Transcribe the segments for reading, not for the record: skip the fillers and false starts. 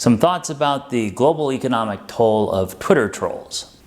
Some thoughts about the global economic toll of Twitter trolls.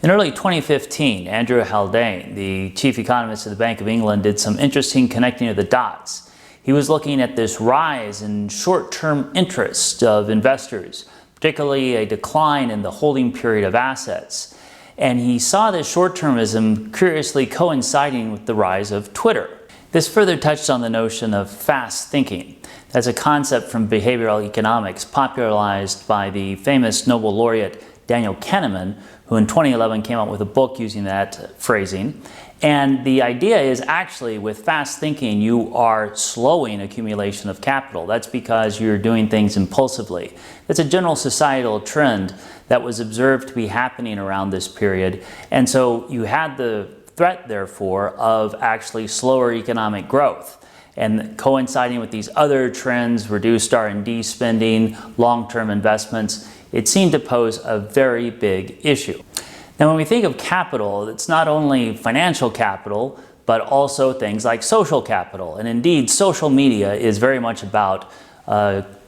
In early 2015, Andrew Haldane, the chief economist of the Bank of England, did some interesting connecting of the dots. He was looking at this rise in short-term interest of investors, particularly a decline in the holding period of assets. And he saw this short-termism curiously coinciding with the rise of Twitter. This further touched on the notion of fast thinking. That's a concept from behavioral economics popularized by the famous Nobel laureate Daniel Kahneman, who in 2011 came out with a book using that phrasing. And the idea is actually with fast thinking, you are slowing accumulation of capital. That's because you're doing things impulsively. It's a general societal trend that was observed to be happening around this period. And so you had the threat, therefore, of actually slower economic growth. And coinciding with these other trends, reduced R&D spending, long-term investments, it seemed to pose a very big issue. Now, when we think of capital, it's not only financial capital, but also things like social capital. And indeed, social media is very much about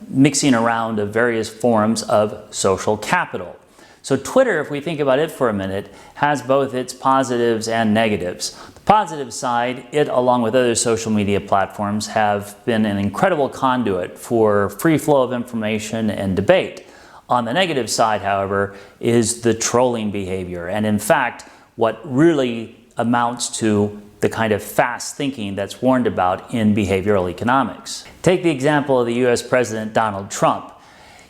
mixing around of various forms of social capital. So Twitter, if we think about it for a minute, has both its positives and negatives. The positive side, it, along with other social media platforms, have been an incredible conduit for free flow of information and debate. On the negative side, however, is the trolling behavior, and in fact, what really amounts to the kind of fast thinking that's warned about in behavioral economics. Take the example of the US President Donald Trump.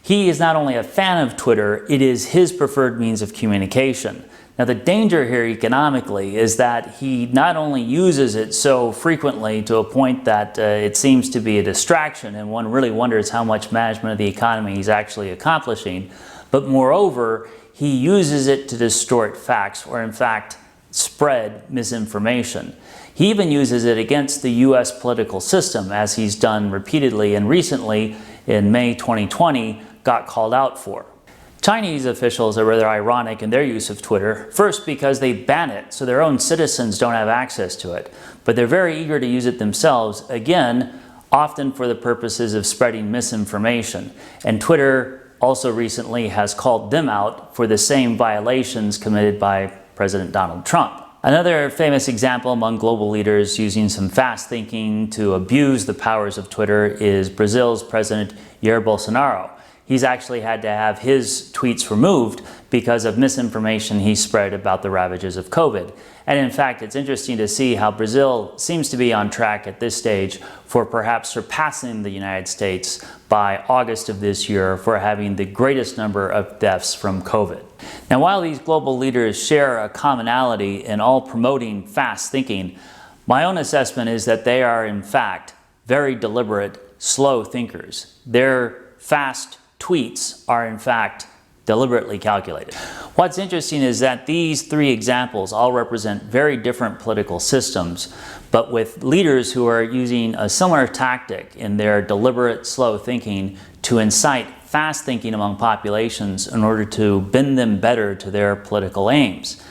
He is not only a fan of Twitter, it is his preferred means of communication. Now, the danger here economically is that he not only uses it so frequently to a point that it seems to be a distraction and one really wonders how much management of the economy he's actually accomplishing, but moreover, he uses it to distort facts or in fact spread misinformation. He even uses it against the US political system, as he's done repeatedly and recently in May 2020 got called out for. Chinese officials are rather ironic in their use of Twitter, first because they ban it so their own citizens don't have access to it, but they're very eager to use it themselves, again, often for the purposes of spreading misinformation. And Twitter also recently has called them out for the same violations committed by President Donald Trump. Another famous example among global leaders using some fast thinking to abuse the powers of Twitter is Brazil's President Jair Bolsonaro. He's actually had to have his tweets removed because of misinformation he spread about the ravages of COVID. And in fact, it's interesting to see how Brazil seems to be on track at this stage for perhaps surpassing the United States by August of this year for having the greatest number of deaths from COVID. Now, while these global leaders share a commonality in all promoting fast thinking, my own assessment is that they are in fact very deliberate, slow thinkers. Their fast tweets are in fact deliberately calculated. What's interesting is that these three examples all represent very different political systems, but with leaders who are using a similar tactic in their deliberate, slow thinking to incite fast thinking among populations in order to bend them better to their political aims.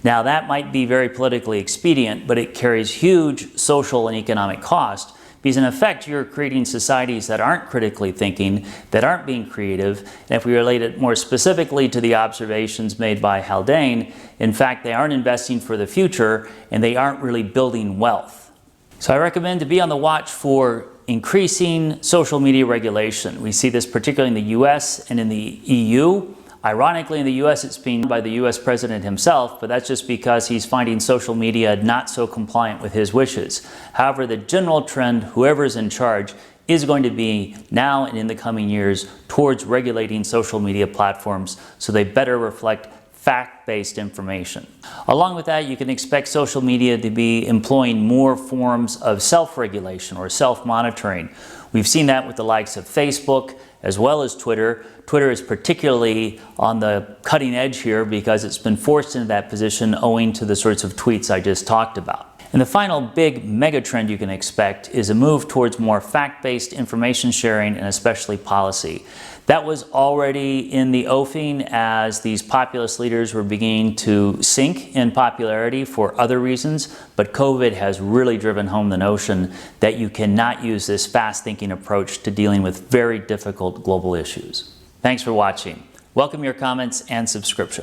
Now, that might be very politically expedient, but it carries huge social and economic cost, because in effect, you're creating societies that aren't critically thinking, that aren't being creative, and if we relate it more specifically to the observations made by Haldane, in fact, they aren't investing for the future, and they aren't really building wealth. So I recommend to be on the watch for increasing social media regulation. We see this particularly in the US and in the EU. Ironically, in the US, it's being by the US president himself, but that's just because he's finding social media not so compliant with his wishes. However, the general trend, whoever's in charge, is going to be now and in the coming years towards regulating social media platforms so they better reflect fact-based information. Along with that, you can expect social media to be employing more forms of self-regulation or self-monitoring. We've seen that with the likes of Facebook as well as Twitter. Twitter is particularly on the cutting edge here because it's been forced into that position owing to the sorts of tweets I just talked about. And the final big megatrend you can expect is a move towards more fact-based information sharing and especially policy. That was already in the offing as these populist leaders were beginning to sink in popularity for other reasons, but COVID has really driven home the notion that you cannot use this fast-thinking approach to dealing with very difficult global issues. Thanks for watching. Welcome your comments and subscription.